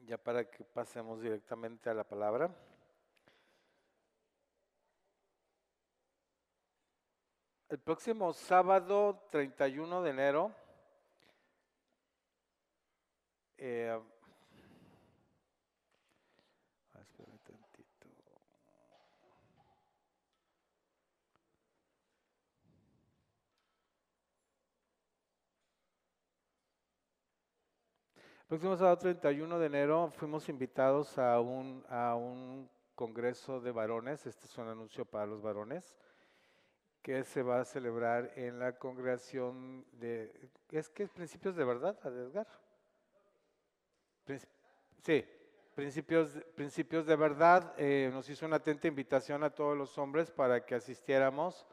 Ya para que pasemos directamente a la palabra. El próximo sábado 31 de enero, eh, espérame tantito. El próximo sábado 31 de enero fuimos invitados a un congreso de varones. Este es un anuncio para los varones que se va a celebrar en la congregación de, ¿es que principios de verdad, Edgar? Princi- Sí, principios de verdad. Nos hizo una atenta invitación a todos los hombres para que asistiéramos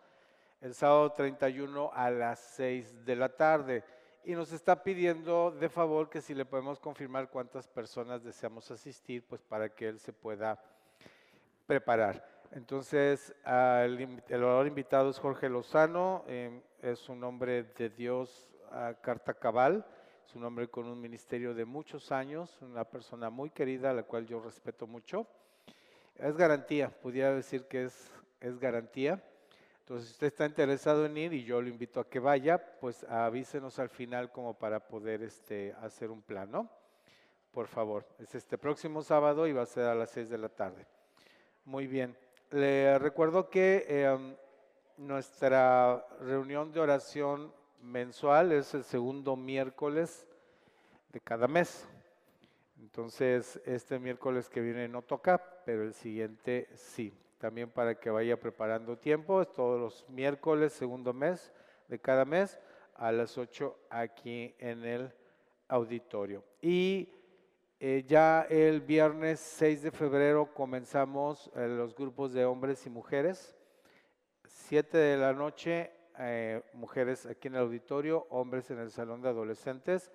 el sábado 31 a las 6 de la tarde. Y nos está pidiendo de favor que si le podemos confirmar cuántas personas deseamos asistir, pues para que él se pueda preparar. Entonces, el orador invitado es Jorge Lozano, es un hombre de Dios a carta cabal, es un hombre con un ministerio de muchos años, una persona muy querida, a la cual yo respeto mucho. Es garantía, pudiera decir que es garantía. Entonces, si usted está interesado en ir y yo lo invito a que vaya, pues avísenos al final como para poder hacer un plan, ¿no? Por favor, es este próximo sábado y va a ser a las 6 de la tarde. Muy bien. Le recuerdo que nuestra reunión de oración mensual es el segundo miércoles de cada mes. Entonces, este miércoles que viene no toca, pero el siguiente sí. También para que vaya preparando tiempo, es todos los miércoles, segundo mes de cada mes, a las 8 aquí en el auditorio. Y ya el viernes 6 de febrero comenzamos los grupos de hombres y mujeres. 7 de la noche, mujeres aquí en el auditorio, hombres en el salón de adolescentes.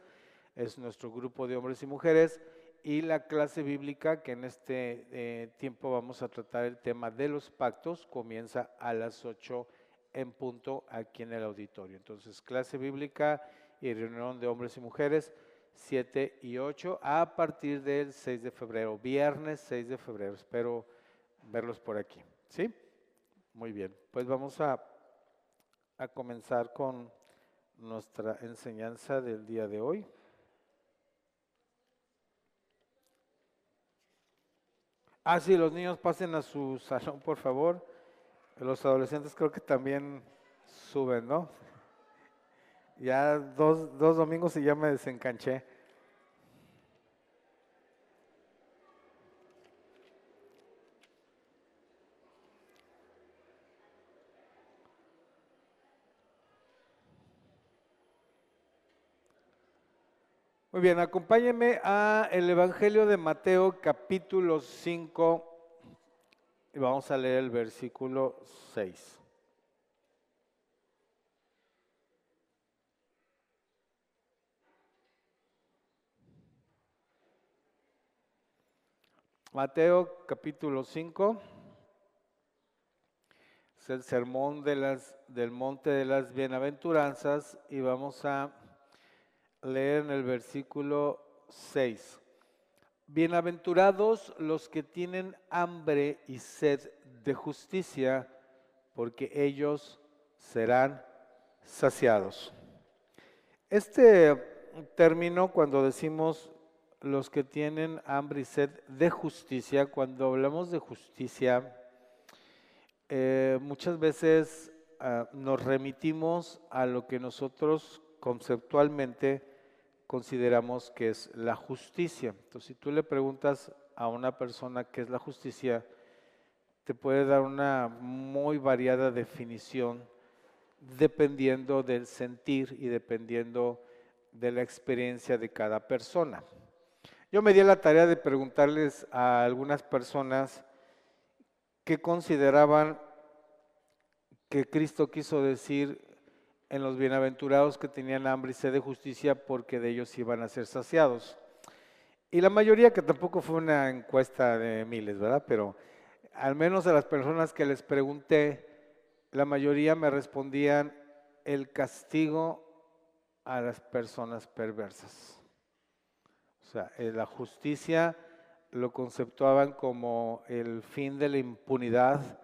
Es nuestro grupo de hombres y mujeres. Y la clase bíblica, que en este tiempo vamos a tratar el tema de los pactos, comienza a las 8 en punto aquí en el auditorio. Entonces, clase bíblica y reunión de hombres y mujeres, 7 y 8, a partir del 6 de febrero, viernes 6 de febrero. Espero verlos por aquí. ¿Sí? Muy bien. Pues vamos a comenzar con nuestra enseñanza del día de hoy. Sí, los niños pasen a su salón, por favor. Los adolescentes creo que también suben, ¿no? Ya dos domingos y ya me desencanché. Muy bien, acompáñenme a el Evangelio de Mateo capítulo 5 y vamos a leer el versículo 6. Mateo capítulo 5 es el sermón del monte de las bienaventuranzas y vamos a leer en el versículo 6. Bienaventurados los que tienen hambre y sed de justicia, porque ellos serán saciados. Este término, cuando decimos los que tienen hambre y sed de justicia, cuando hablamos de justicia, muchas veces nos remitimos a lo que nosotros conceptualmente consideramos que es la justicia. Entonces, si tú le preguntas a una persona qué es la justicia, te puede dar una muy variada definición dependiendo del sentir y dependiendo de la experiencia de cada persona. Yo me di la tarea de preguntarles a algunas personas qué consideraban que Cristo quiso decir en los bienaventurados que tenían hambre y sed de justicia porque de ellos iban a ser saciados. Y la mayoría, que tampoco fue una encuesta de miles, ¿verdad? Pero al menos a las personas que les pregunté, la mayoría me respondían el castigo a las personas perversas. O sea, la justicia lo conceptuaban como el fin de la impunidad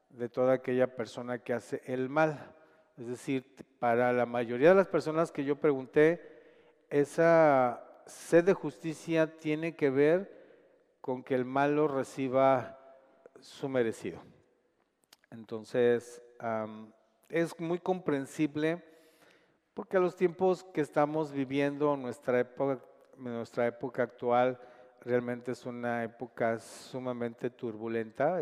de toda aquella persona que hace el mal. Es decir, para la mayoría de las personas que yo pregunté, esa sed de justicia tiene que ver con que el malo reciba su merecido. Entonces, es muy comprensible porque a los tiempos que estamos viviendo, nuestra época actual, realmente es una época sumamente turbulenta.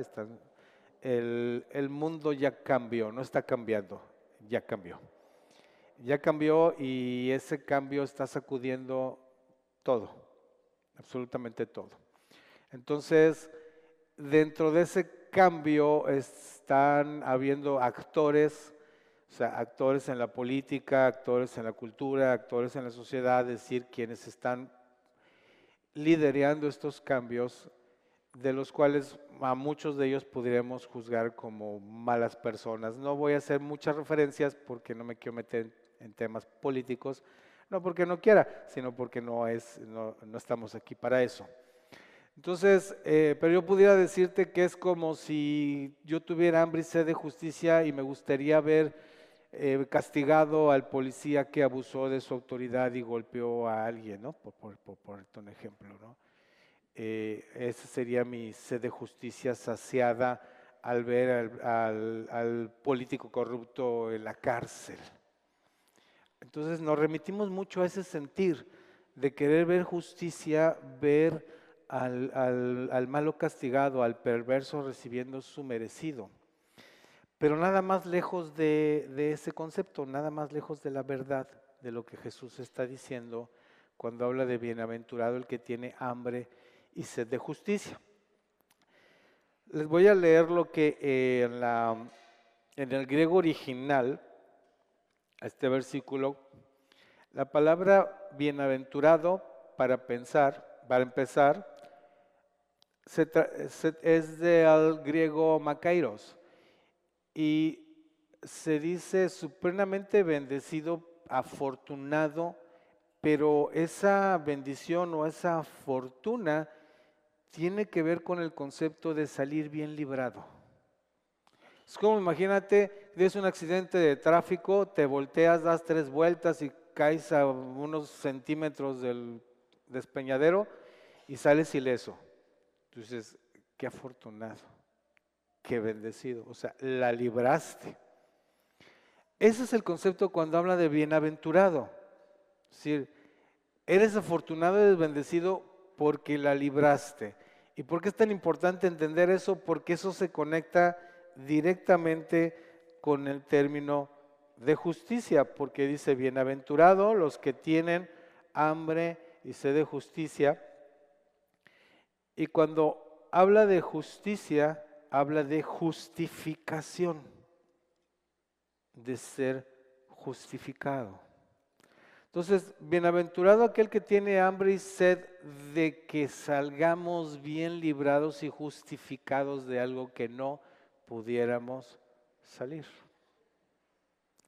El mundo ya cambió, no está cambiando, ya cambió. Ya cambió y ese cambio está sacudiendo todo, absolutamente todo. Entonces, dentro de ese cambio están habiendo actores, o sea, actores en la política, actores en la cultura, actores en la sociedad, es decir, quienes están liderando estos cambios, de los cuales a muchos de ellos podríamos juzgar como malas personas. No voy a hacer muchas referencias porque no me quiero meter en temas políticos, no porque no quiera, sino porque no estamos aquí para eso. Entonces, pero yo pudiera decirte que es como si yo tuviera hambre y sed de justicia y me gustaría ver castigado al policía que abusó de su autoridad y golpeó a alguien, ¿no? Por ponerte un ejemplo, ¿no? Esa sería mi sed de justicia saciada al ver al político corrupto en la cárcel. Entonces nos remitimos mucho a ese sentir de querer ver justicia, ver al malo castigado, al perverso recibiendo su merecido. Pero nada más lejos de ese concepto, nada más lejos de la verdad de lo que Jesús está diciendo cuando habla de bienaventurado el que tiene hambre y sed de justicia. Les voy a leer lo que en el griego original, este versículo, la palabra bienaventurado para empezar, es del griego makairos y se dice supremamente bendecido, afortunado, pero esa bendición o esa fortuna tiene que ver con el concepto de salir bien librado. Es como, imagínate, tienes un accidente de tráfico, te volteas, das 3 vueltas y caes a unos centímetros del despeñadero y sales ileso. Entonces, qué afortunado, qué bendecido, o sea, la libraste. Ese es el concepto cuando habla de bienaventurado. Es decir, eres afortunado y bendecido porque la libraste. ¿Y por qué es tan importante entender eso? Porque eso se conecta directamente con el término de justicia, porque dice, bienaventurado los que tienen hambre y sed de justicia. Y cuando habla de justicia, habla de justificación, de ser justificado. Entonces, bienaventurado aquel que tiene hambre y sed de que salgamos bien librados y justificados de algo que no pudiéramos salir.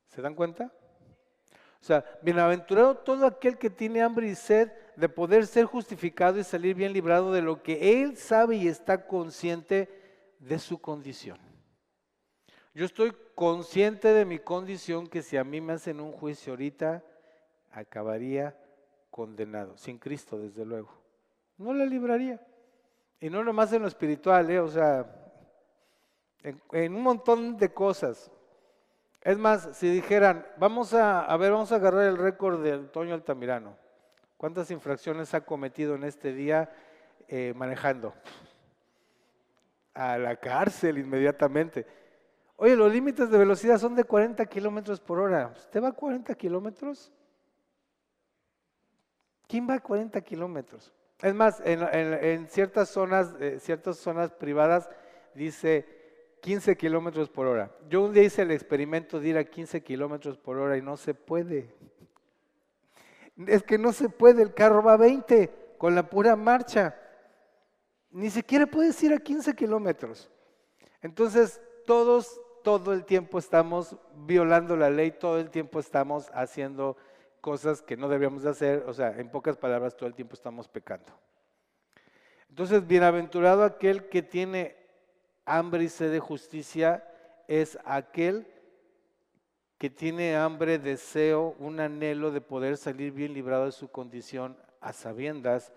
¿Se dan cuenta? O sea, bienaventurado todo aquel que tiene hambre y sed de poder ser justificado y salir bien librado de lo que él sabe y está consciente de su condición. Yo estoy consciente de mi condición, que si a mí me hacen un juicio ahorita, acabaría condenado, sin Cristo desde luego. No la libraría. Y no nomás en lo espiritual, o sea, en un montón de cosas. Es más, si dijeran, vamos a agarrar el récord de Antonio Altamirano. ¿Cuántas infracciones ha cometido en este día manejando? A la cárcel inmediatamente. Oye, los límites de velocidad son de 40 kilómetros por hora. ¿Usted va a 40 kilómetros? ¿Quién va a 40 kilómetros? Es más, en ciertas zonas privadas dice 15 kilómetros por hora. Yo un día hice el experimento de ir a 15 kilómetros por hora y no se puede. Es que no se puede, el carro va a 20 con la pura marcha. Ni siquiera puedes ir a 15 kilómetros. Entonces, todo el tiempo estamos violando la ley, todo el tiempo estamos haciendo cosas que no deberíamos de hacer, o sea, en pocas palabras, todo el tiempo estamos pecando. Entonces, bienaventurado aquel que tiene hambre y sed de justicia, es aquel que tiene hambre, deseo, un anhelo de poder salir bien librado de su condición, a sabiendas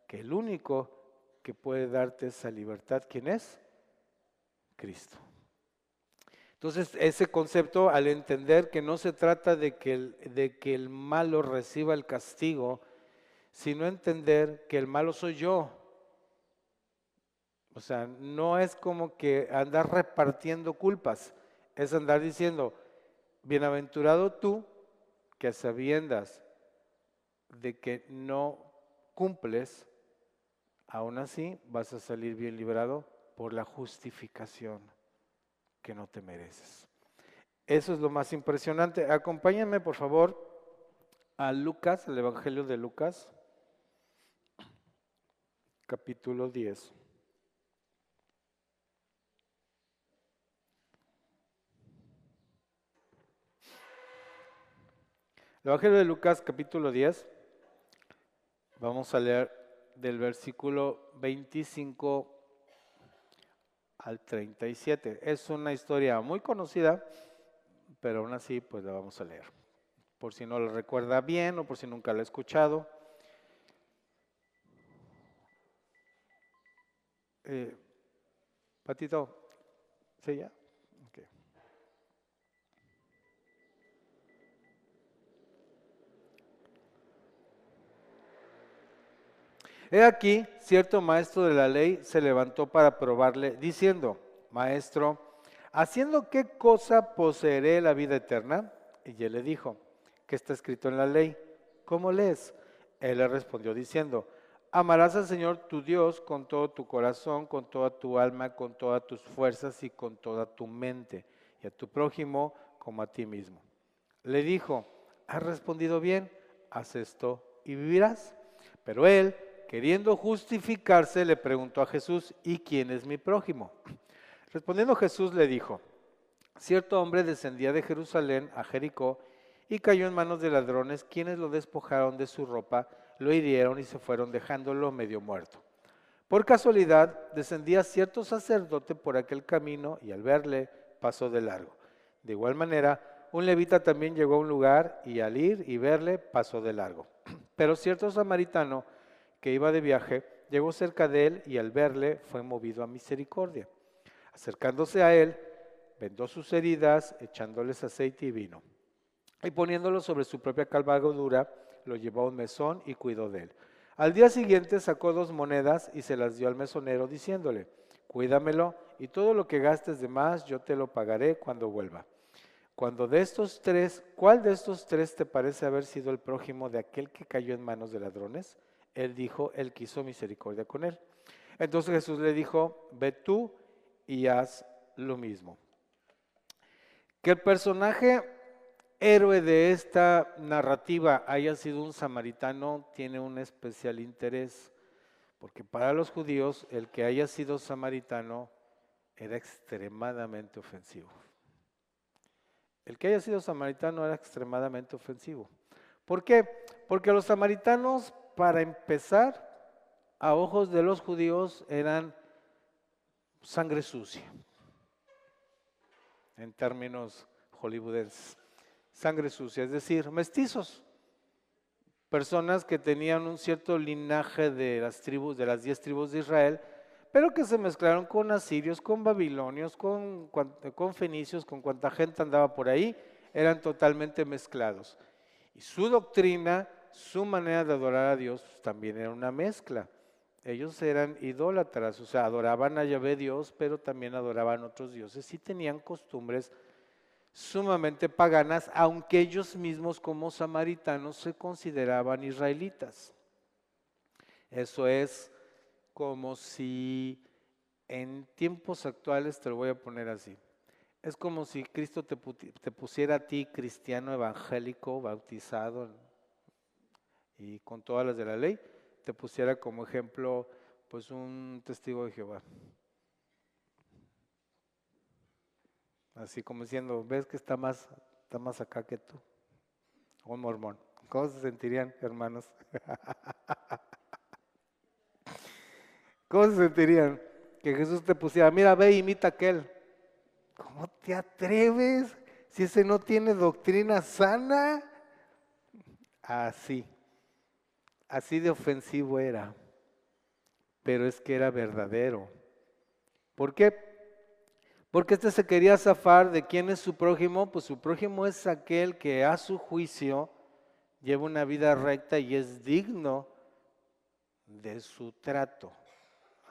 que el único que puede darte esa libertad, ¿quién es? Cristo. Entonces, ese concepto, al entender que no se trata de que el malo reciba el castigo, sino entender que el malo soy yo. O sea, no es como que andar repartiendo culpas, es andar diciendo, bienaventurado tú que a sabiendas de que no cumples, aún así vas a salir bien librado por la justificación que no te mereces. Eso es lo más impresionante. Acompáñenme, por favor, a Lucas, el Evangelio de Lucas, capítulo 10. El Evangelio de Lucas, capítulo 10, vamos a leer del versículo 25 al 37. Es una historia muy conocida, pero aún así pues la vamos a leer. Por si no la recuerda bien o por si nunca la ha escuchado. Patito, ¿sí ya? Okay. He aquí, cierto maestro de la ley se levantó para probarle, diciendo, Maestro, ¿haciendo qué cosa poseeré la vida eterna? Y él le dijo, ¿qué está escrito en la ley? ¿Cómo lees? Él le respondió diciendo, amarás al Señor tu Dios con todo tu corazón, con toda tu alma, con todas tus fuerzas y con toda tu mente, y a tu prójimo como a ti mismo. Le dijo, has respondido bien, haz esto y vivirás. Pero él, queriendo justificarse, le preguntó a Jesús, ¿y quién es mi prójimo? Respondiendo Jesús le dijo, cierto hombre descendía de Jerusalén a Jericó y cayó en manos de ladrones, quienes lo despojaron de su ropa, lo hirieron y se fueron dejándolo medio muerto. Por casualidad descendía cierto sacerdote por aquel camino y al verle pasó de largo. De igual manera, un levita también llegó a un lugar y al ir y verle pasó de largo. Pero cierto samaritano que iba de viaje llegó cerca de él y al verle fue movido a misericordia. Acercándose a él, vendó sus heridas, echándoles aceite y vino. Y poniéndolo sobre su propia cabalgadura, lo llevó a un mesón y cuidó de él. Al día siguiente sacó 2 monedas y se las dio al mesonero, diciéndole, cuídamelo y todo lo que gastes de más yo te lo pagaré cuando vuelva. ¿Cuál de estos tres te parece haber sido el prójimo de aquel que cayó en manos de ladrones? Él dijo, él quiso misericordia con él. Entonces Jesús le dijo, ve tú y haz lo mismo. Que el personaje héroe de esta narrativa haya sido un samaritano tiene un especial interés, porque para los judíos el que haya sido samaritano era extremadamente ofensivo. El que haya sido samaritano era extremadamente ofensivo. ¿Por qué? Porque los samaritanos, para empezar, a ojos de los judíos eran sangre sucia, en términos hollywoodenses. Sangre sucia, es decir, mestizos, personas que tenían un cierto linaje de las tribus, de las 10 tribus de Israel, pero que se mezclaron con asirios, con babilonios, con fenicios, con cuanta gente andaba por ahí, eran totalmente mezclados. Y su doctrina, su manera de adorar a Dios también era una mezcla. Ellos eran idólatras, o sea, adoraban a Yahvé Dios, pero también adoraban otros dioses y tenían costumbres sumamente paganas, aunque ellos mismos como samaritanos se consideraban israelitas. Eso es como si en tiempos actuales, te lo voy a poner así, es como si Cristo te pusiera a ti cristiano evangélico, bautizado y con todas las de la ley, te pusiera como ejemplo pues un testigo de Jehová. Así como diciendo, ves que está más acá que tú. Un mormón. ¿Cómo se sentirían, hermanos? ¿Cómo se sentirían que Jesús te pusiera, mira, ve, imita a aquel? ¿Cómo te atreves? Si ese no tiene doctrina sana. Así, así de ofensivo era, pero es que era verdadero. ¿Por qué? Porque este se quería zafar de quién es su prójimo, pues su prójimo es aquel que a su juicio lleva una vida recta y es digno de su trato.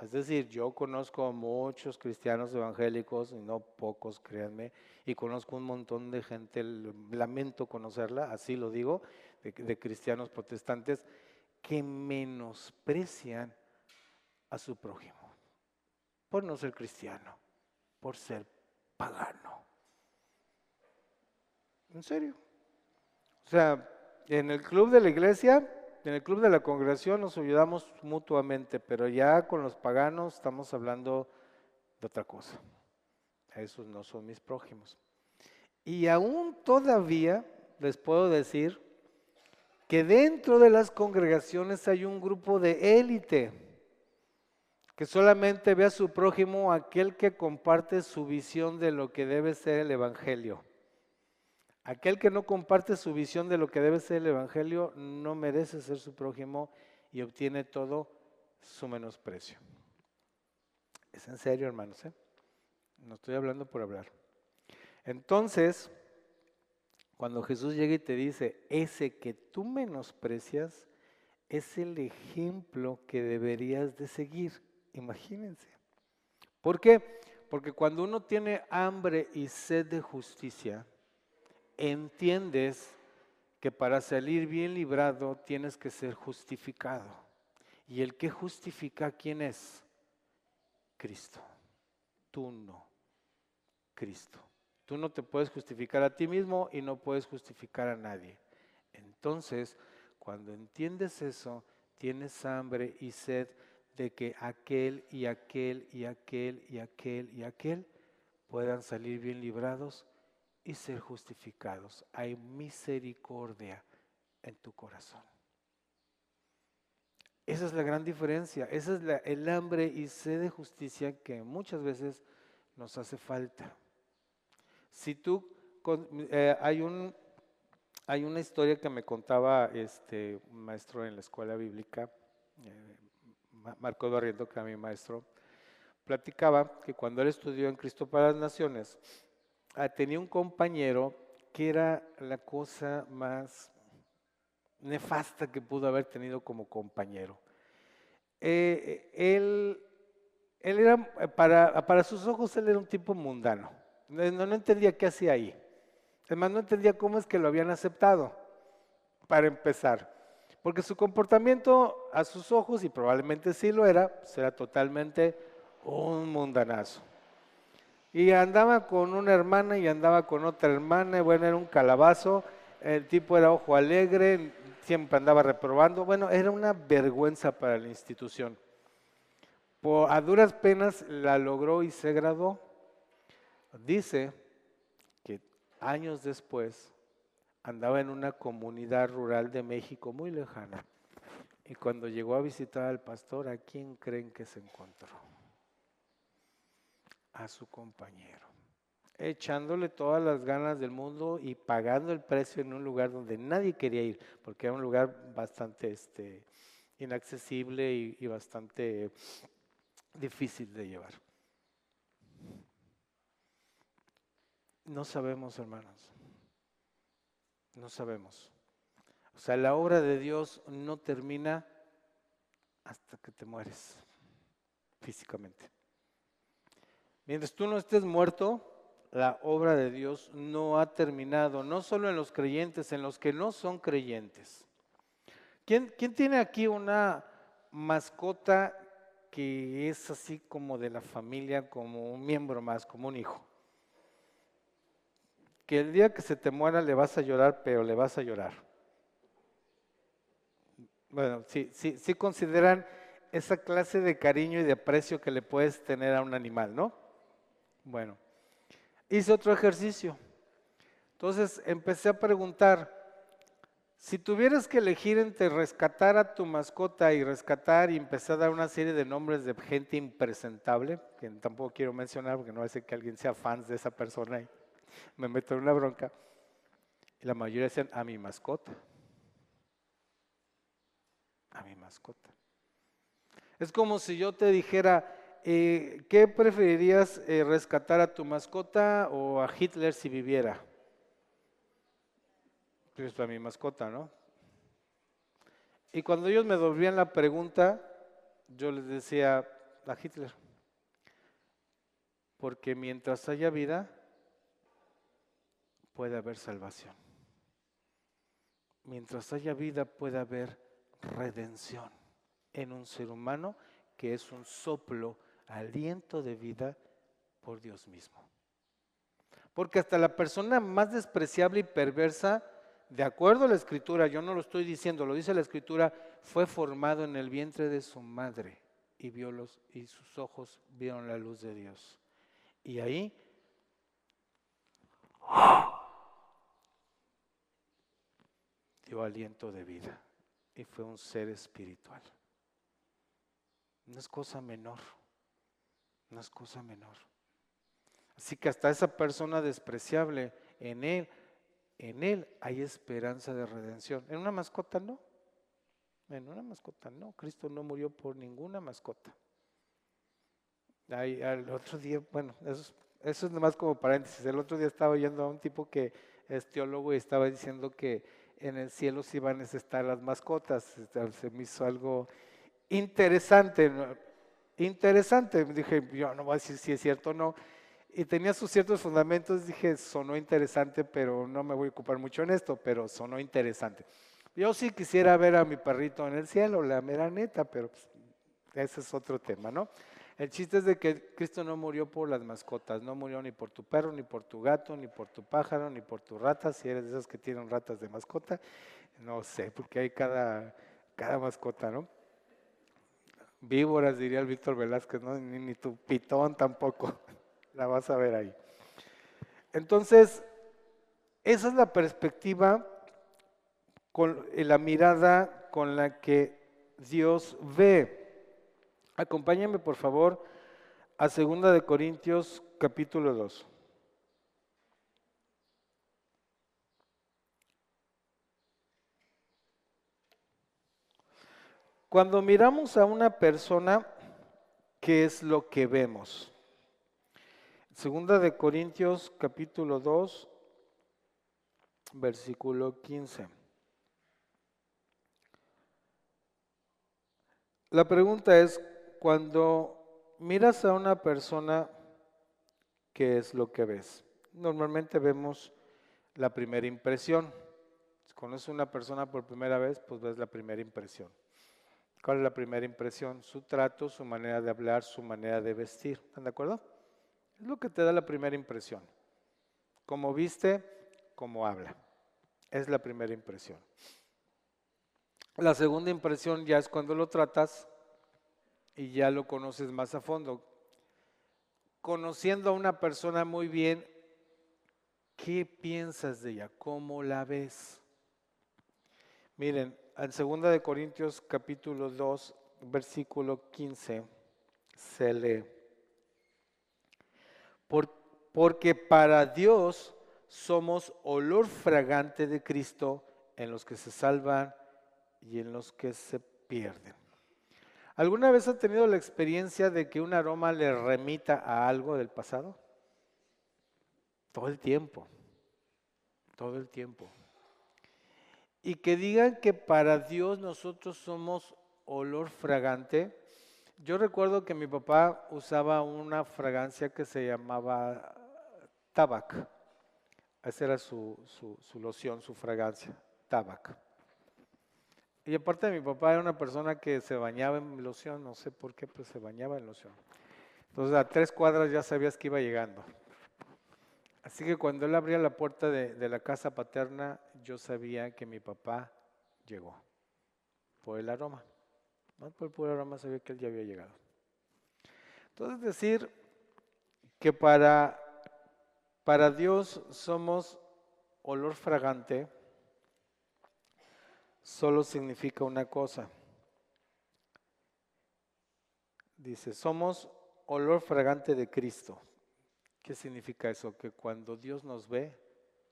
Es decir, yo conozco a muchos cristianos evangélicos, y no pocos, créanme, y conozco un montón de gente, lamento conocerla, así lo digo, de cristianos protestantes, que menosprecian a su prójimo, por no ser cristiano, por ser pagano. ¿En serio? O sea, en el club de la iglesia, en el club de la congregación nos ayudamos mutuamente, pero ya con los paganos estamos hablando de otra cosa. Esos no son mis prójimos. Y aún todavía les puedo decir que dentro de las congregaciones hay un grupo de élite que solamente ve a su prójimo aquel que comparte su visión de lo que debe ser el evangelio. Aquel que no comparte su visión de lo que debe ser el evangelio no merece ser su prójimo y obtiene todo su menosprecio. Es en serio, hermanos, ¿eh? No estoy hablando por hablar. Entonces, cuando Jesús llega y te dice, ese que tú menosprecias es el ejemplo que deberías de seguir. Imagínense. ¿Por qué? Porque cuando uno tiene hambre y sed de justicia, entiendes que para salir bien librado tienes que ser justificado. ¿Y el que justifica quién es? Cristo. Tú no, Cristo. Tú no te puedes justificar a ti mismo y no puedes justificar a nadie. Entonces, cuando entiendes eso, tienes hambre y sed de que aquel y aquel y aquel y aquel y aquel puedan salir bien librados y ser justificados. Hay misericordia en tu corazón. Esa es la gran diferencia. Esa es el hambre y sed de justicia que muchas veces nos hace falta. Si tú, hay una historia que me contaba un maestro en la escuela bíblica, Marco Barriento, que era mi maestro, platicaba que cuando él estudió en Cristo para las Naciones, tenía un compañero que era la cosa más nefasta que pudo haber tenido como compañero. Él era, para sus ojos, él era un tipo mundano. No entendía qué hacía ahí. Además, no entendía cómo es que lo habían aceptado, para empezar. Porque su comportamiento a sus ojos, y probablemente sí lo era, pues era totalmente un mundanazo. Y andaba con una hermana y andaba con otra hermana, y bueno, era un calabazo, el tipo era ojo alegre, siempre andaba reprobando, bueno, era una vergüenza para la institución. A duras penas la logró y se graduó. Dice que años después andaba en una comunidad rural de México muy lejana, y cuando llegó a visitar al pastor, ¿a quién creen que se encontró? A su compañero, echándole todas las ganas del mundo y pagando el precio en un lugar donde nadie quería ir, porque era un lugar bastante inaccesible y bastante difícil de llevar. No sabemos, hermanos, no sabemos. O sea, la obra de Dios no termina hasta que te mueres físicamente. Mientras tú no estés muerto, la obra de Dios no ha terminado, no solo en los creyentes, en los que no son creyentes. ¿Quién tiene aquí una mascota que es así como de la familia, como un miembro más, como un hijo? Que el día que se te muera le vas a llorar, pero le vas a llorar. Bueno, sí consideran esa clase de cariño y de aprecio que le puedes tener a un animal, ¿no? Bueno, hice otro ejercicio. Entonces empecé a preguntar, Si tuvieras que elegir entre rescatar a tu mascota y rescatar y empezar a dar una serie de nombres de gente impresentable, que tampoco quiero mencionar porque no va a ser que alguien sea fan de esa persona y me meto en una bronca, y la mayoría decían a mi mascota, a mi mascota. Es como si yo te dijera, ¿qué preferirías, rescatar a tu mascota o a Hitler si viviera? Pues a mi mascota, ¿no? Y cuando ellos me devolvían la pregunta, yo les decía a Hitler, porque mientras haya vida, puede haber salvación. Mientras haya vida, puede haber redención en un ser humano que es un soplo, aliento de vida por Dios mismo. Porque hasta la persona más despreciable y perversa, de acuerdo a la Escritura, yo no lo estoy diciendo, lo dice la Escritura, fue formado en el vientre de su madre y y sus ojos vieron la luz de Dios. Y ahí dio aliento de vida y fue un ser espiritual. No es cosa menor, no es cosa menor. Así que hasta esa persona despreciable, en él hay esperanza de redención. En una mascota no, en una mascota no. Cristo no murió por ninguna mascota. Al otro día, bueno, eso es nomás como paréntesis. El otro día estaba oyendo a un tipo que es teólogo y estaba diciendo que en el cielo sí van a estar las mascotas. Se me hizo algo interesante, ¿no? Interesante. Dije, yo no voy a decir si es cierto o no. Y tenía sus ciertos fundamentos, dije, sonó interesante, pero no me voy a ocupar mucho en esto, pero sonó interesante. Yo sí quisiera ver a mi perrito en el cielo, la mera neta, pero pues, ese es otro tema, ¿no? El chiste es de que Cristo no murió por las mascotas, no murió ni por tu perro, ni por tu gato, ni por tu pájaro, ni por tu rata, si eres de esos que tienen ratas de mascota, no sé, porque hay cada mascota, ¿no? Víboras, diría el Víctor Velázquez, ¿no? Ni tu pitón tampoco, la vas a ver ahí. Entonces, esa es la perspectiva, la mirada con la que Dios ve. Acompáñame por favor a 2 de Corintios capítulo 2. Cuando miramos a una persona, ¿qué es lo que vemos? 2 de Corintios capítulo 2, versículo 15. La pregunta es, cuando miras a una persona, ¿qué es lo que ves? Normalmente vemos la primera impresión. Si conoces a una persona por primera vez, pues ves la primera impresión. ¿Cuál es la primera impresión? Su trato, su manera de hablar, su manera de vestir. ¿Están de acuerdo? Es lo que te da la primera impresión. Cómo viste, cómo habla. Es la primera impresión. La segunda impresión ya es cuando lo tratas y ya lo conoces más a fondo. Conociendo a una persona muy bien, ¿qué piensas de ella? ¿Cómo la ves? Miren, en 2 de Corintios capítulo 2, versículo 15, se lee. Porque para Dios somos olor fragante de Cristo en los que se salvan y en los que se pierden. ¿Alguna vez has tenido la experiencia de que un aroma le remita a algo del pasado? Todo el tiempo, todo el tiempo. Y que digan que para Dios nosotros somos olor fragante. Yo recuerdo que mi papá usaba una fragancia que se llamaba Tabac. Esa era su loción, su fragancia, Tabac. Y aparte mi papá era una persona que se bañaba en loción, no sé por qué, pero se bañaba en loción. Entonces a 3 cuadras ya sabías que iba llegando. Así que cuando él abría la puerta de la casa paterna, yo sabía que mi papá llegó, por el aroma. No por el puro aroma sabía que él ya había llegado. Entonces decir que para Dios somos olor fragante, solo significa una cosa. Dice, somos olor fragante de Cristo. ¿Qué significa eso? Que cuando Dios nos ve,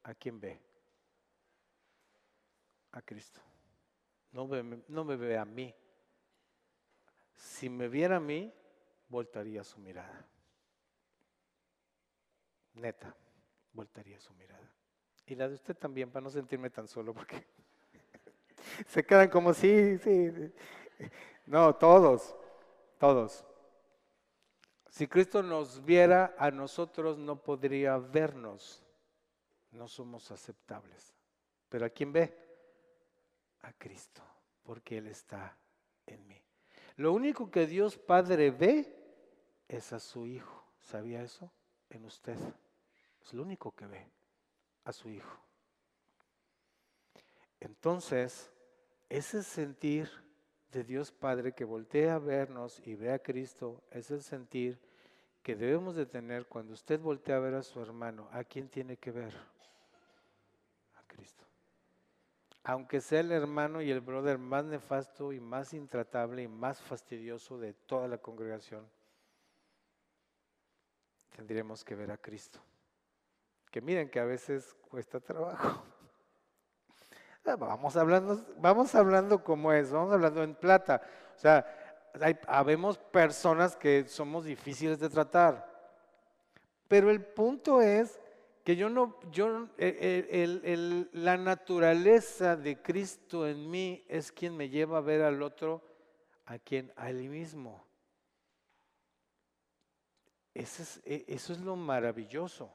¿a quién ve? A Cristo. No me ve a mí. Si me viera a mí, voltaría su mirada. Neta, voltaría su mirada. Y la de usted también, para no sentirme tan solo, porque se quedan como, sí, sí. No, todos, todos. Si Cristo nos viera, a nosotros no podría vernos. No somos aceptables. ¿Pero a quién ve? A Cristo, porque Él está en mí. Lo único que Dios Padre ve es a su Hijo. ¿Sabía eso? En usted. Es lo único que ve, a su Hijo. Entonces, ese sentir de Dios Padre que voltea a vernos y ve a Cristo, es el sentir que debemos de tener cuando usted voltea a ver a su hermano. ¿A quién tiene que ver? A Cristo. Aunque sea el hermano y el brother más nefasto y más intratable y más fastidioso de toda la congregación, tendríamos que ver a Cristo. Que miren que a veces cuesta trabajo. Vamos hablando como es, vamos hablando en plata. O sea, habemos personas que somos difíciles de tratar. Pero el punto es que la naturaleza de Cristo en mí es quien me lleva a ver al otro, a él mismo. Eso es lo maravilloso.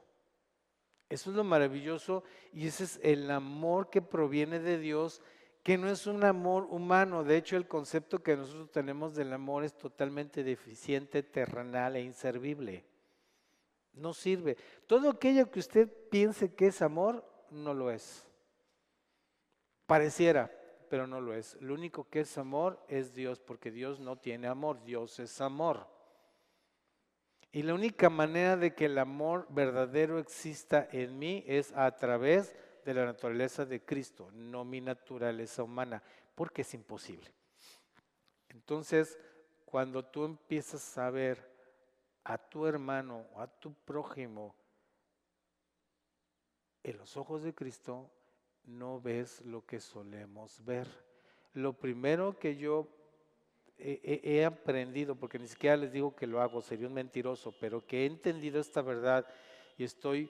Eso es lo maravilloso y ese es el amor que proviene de Dios, que no es un amor humano. De hecho, el concepto que nosotros tenemos del amor es totalmente deficiente, terrenal e inservible. No sirve. Todo aquello que usted piense que es amor, no lo es. Pareciera, pero no lo es. Lo único que es amor es Dios, porque Dios no tiene amor, Dios es amor. Y la única manera de que el amor verdadero exista en mí es a través de la naturaleza de Cristo, no mi naturaleza humana, porque es imposible. Entonces, cuando tú empiezas a ver a tu hermano o a tu prójimo en los ojos de Cristo, no ves lo que solemos ver. Lo primero que yo he aprendido, porque ni siquiera les digo que lo hago, sería un mentiroso, pero que he entendido esta verdad y estoy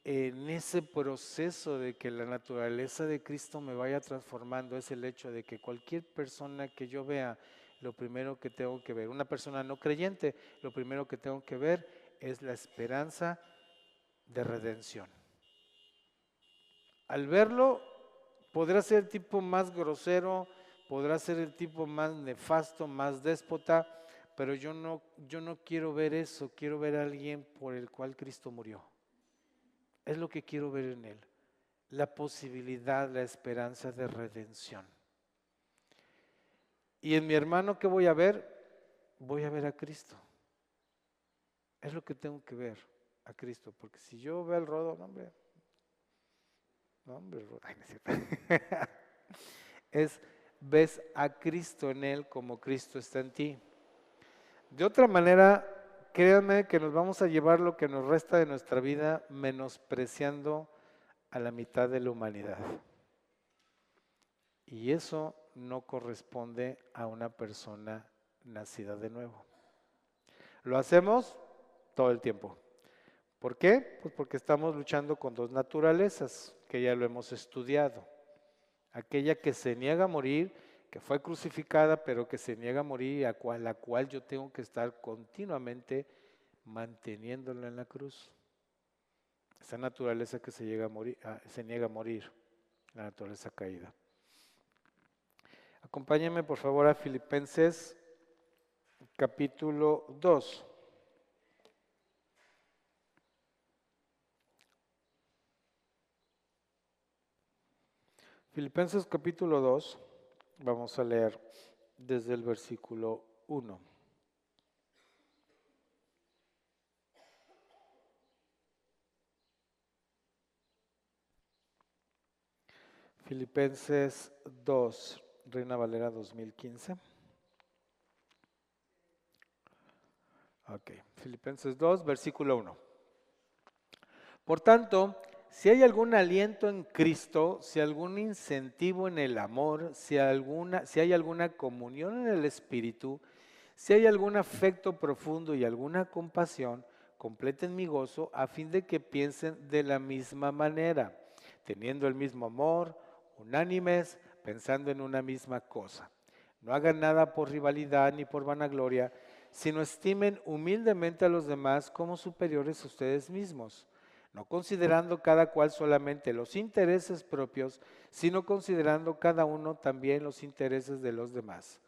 en ese proceso de que la naturaleza de Cristo me vaya transformando, es el hecho de que cualquier persona que yo vea, lo primero que tengo que ver, una persona no creyente, lo primero que tengo que ver es la esperanza de redención. Al verlo, podrá ser el tipo más grosero, podrá ser el tipo más nefasto, más déspota, pero yo no quiero ver eso, quiero ver a alguien por el cual Cristo murió. Es lo que quiero ver en él, la posibilidad, la esperanza de redención. Y en mi hermano, ¿qué voy a ver? Voy a ver a Cristo. Es lo que tengo que ver, a Cristo, porque si yo veo al Rodo, no, hombre, Rodo, ay, no es cierto. Ves a Cristo en él como Cristo está en ti. De otra manera, créanme que nos vamos a llevar lo que nos resta de nuestra vida menospreciando a la mitad de la humanidad. Y eso no corresponde a una persona nacida de nuevo. Lo hacemos todo el tiempo. ¿Por qué? Pues porque estamos luchando con dos naturalezas, que ya lo hemos estudiado. Aquella que se niega a morir, que fue crucificada, pero que se niega a morir, la cual yo tengo que estar continuamente manteniéndola en la cruz. Esa naturaleza que se niega a morir, la naturaleza caída. Acompáñenme por favor a Filipenses capítulo 2. Filipenses capítulo 2, vamos a leer desde el versículo 1. Filipenses 2, Reina Valera 2015. Ok, Filipenses 2, versículo 1. Por tanto, si hay algún aliento en Cristo, si algún incentivo en el amor, si hay alguna comunión en el Espíritu, si hay algún afecto profundo y alguna compasión, completen mi gozo a fin de que piensen de la misma manera, teniendo el mismo amor, unánimes, pensando en una misma cosa. No hagan nada por rivalidad ni por vanagloria, sino estimen humildemente a los demás como superiores a ustedes mismos, no considerando cada cual solamente los intereses propios, sino considerando cada uno también los intereses de los demás.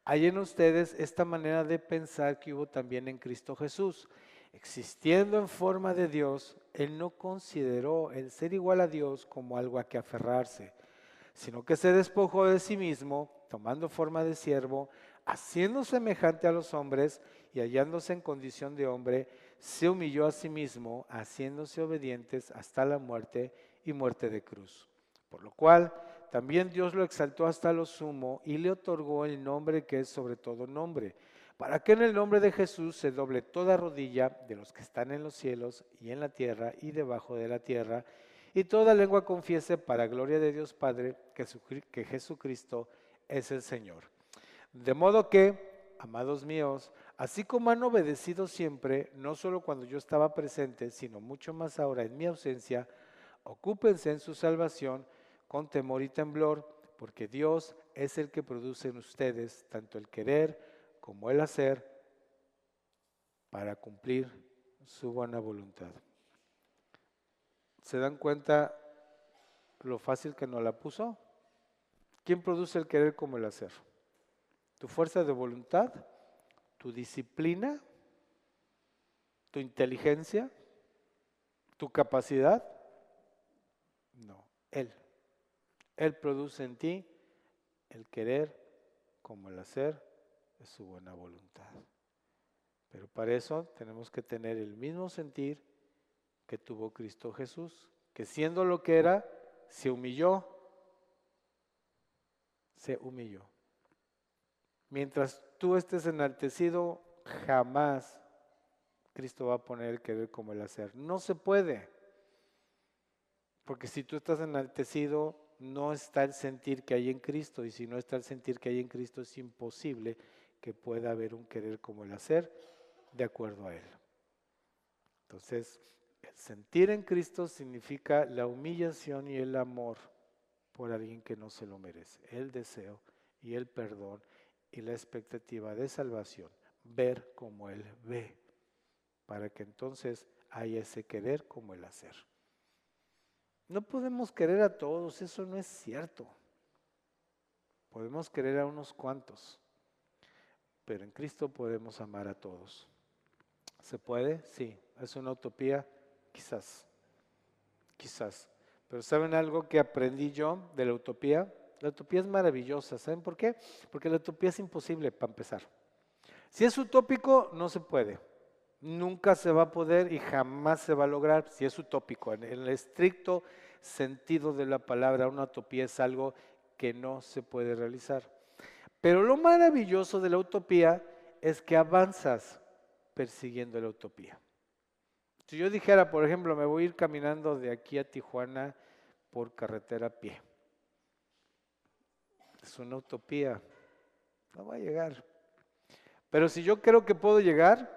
Hay en ustedes esta manera de pensar que hubo también en Cristo Jesús. Existiendo en forma de Dios, Él no consideró el ser igual a Dios como algo a que aferrarse, sino que se despojó de sí mismo, tomando forma de siervo, haciendo semejante a los hombres y hallándose en condición de hombre, se humilló a sí mismo, haciéndose obedientes hasta la muerte y muerte de cruz. Por lo cual, también Dios lo exaltó hasta lo sumo y le otorgó el nombre que es sobre todo nombre, para que en el nombre de Jesús se doble toda rodilla de los que están en los cielos y en la tierra y debajo de la tierra, y toda lengua confiese para gloria de Dios Padre que Jesucristo es el Señor. De modo que, amados míos, así como han obedecido siempre, no solo cuando yo estaba presente, sino mucho más ahora en mi ausencia, ocúpense en su salvación con temor y temblor, porque Dios es el que produce en ustedes tanto el querer como el hacer para cumplir su buena voluntad. ¿Se dan cuenta lo fácil que nos la puso? ¿Quién produce el querer como el hacer? ¿Tu fuerza de voluntad? ¿Tu disciplina? ¿Tu inteligencia? ¿Tu capacidad? No, Él. Él produce en ti el querer como el hacer de su buena voluntad. Pero para eso tenemos que tener el mismo sentir que tuvo Cristo Jesús, que siendo lo que era, se humilló. Mientras tú estés enaltecido, jamás Cristo va a poner el querer como el hacer. No se puede. Porque si tú estás enaltecido, no está el sentir que hay en Cristo. Y si no está el sentir que hay en Cristo, es imposible que pueda haber un querer como el hacer de acuerdo a Él. Entonces, el sentir en Cristo significa la humillación y el amor por alguien que no se lo merece. El deseo y el perdón y la expectativa de salvación. Ver como Él ve. Para que entonces haya ese querer como el hacer. No podemos querer a todos, eso no es cierto. Podemos querer a unos cuantos, pero en Cristo podemos amar a todos. ¿Se puede? Sí. ¿Es una utopía? Quizás. Pero ¿saben algo que aprendí yo de la utopía? La utopía es maravillosa. ¿Saben por qué? Porque la utopía es imposible para empezar. Si es utópico, no se puede. Nunca se va a poder y jamás se va a lograr si es utópico. En el estricto sentido de la palabra, una utopía es algo que no se puede realizar. Pero lo maravilloso de la utopía es que avanzas persiguiendo la utopía. Si yo dijera, por ejemplo, me voy a ir caminando de aquí a Tijuana por carretera a pie. Es una utopía, no va a llegar. Pero si yo creo que puedo llegar,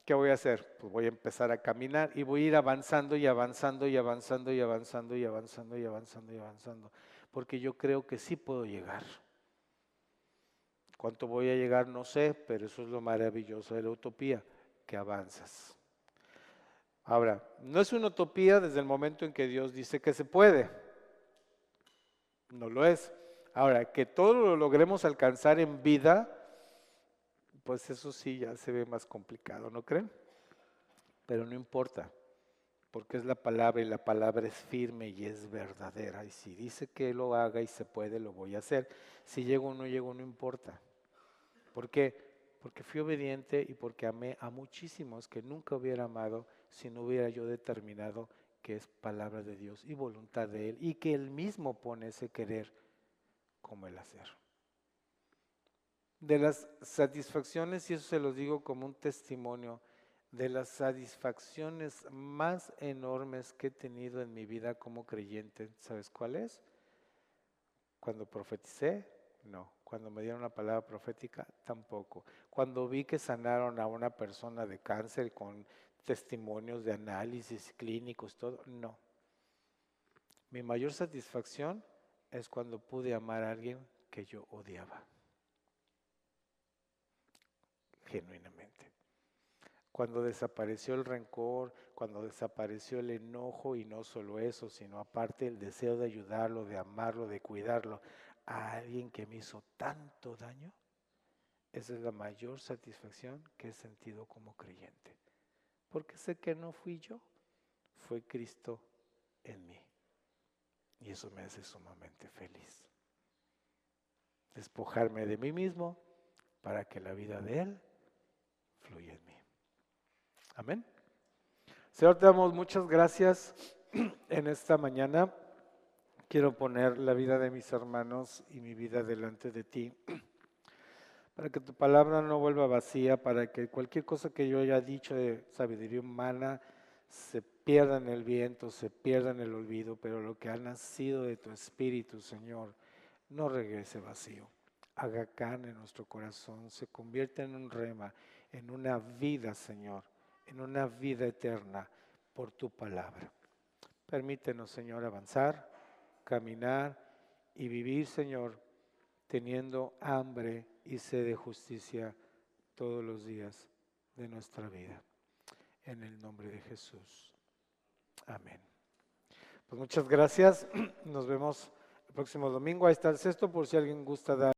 ¿qué voy a hacer? Pues voy a empezar a caminar y voy a ir avanzando y avanzando y avanzando y avanzando y avanzando y avanzando y avanzando. Porque yo creo que sí puedo llegar. ¿Cuánto voy a llegar? No sé, pero eso es lo maravilloso de la utopía, que avanzas. Ahora, no es una utopía desde el momento en que Dios dice que se puede. No lo es. Ahora, que todo lo logremos alcanzar en vida, pues eso sí ya se ve más complicado, ¿no creen? Pero no importa, porque es la palabra y la palabra es firme y es verdadera. Y si dice que lo haga y se puede, lo voy a hacer. Si llego o no llego, no importa. ¿Por qué? Porque fui obediente y porque amé a muchísimos que nunca hubiera amado si no hubiera yo determinado que es palabra de Dios y voluntad de Él, y que Él mismo pone ese querer como el hacer. De las satisfacciones, y eso se los digo como un testimonio, de las satisfacciones más enormes que he tenido en mi vida como creyente, ¿sabes cuál es? Cuando profeticé, no. Cuando me dieron una palabra profética, tampoco. Cuando vi que sanaron a una persona de cáncer con testimonios de análisis clínicos, todo, no. Mi mayor satisfacción es cuando pude amar a alguien que yo odiaba. Genuinamente. Cuando desapareció el rencor, cuando desapareció el enojo, y no solo eso, sino aparte el deseo de ayudarlo, de amarlo, de cuidarlo, a alguien que me hizo tanto daño, esa es la mayor satisfacción que he sentido como creyente. Porque sé que no fui yo, fue Cristo en mí. Y eso me hace sumamente feliz. Despojarme de mí mismo para que la vida de Él fluya en mí. Amén. Señor, te damos muchas gracias en esta mañana. Quiero poner la vida de mis hermanos y mi vida delante de ti, para que tu palabra no vuelva vacía, para que cualquier cosa que yo haya dicho de sabiduría humana se pierda en el viento, se pierda en el olvido, pero lo que ha nacido de tu Espíritu, Señor, no regrese vacío. Haga carne en nuestro corazón, se convierta en un rema, en una vida, Señor, en una vida eterna por tu palabra. Permítenos, Señor, avanzar, caminar y vivir, Señor, teniendo hambre y sed de justicia todos los días de nuestra vida. En el nombre de Jesús. Amén. Pues muchas gracias. Nos vemos el próximo domingo. Ahí está el cesto por si alguien gusta dar.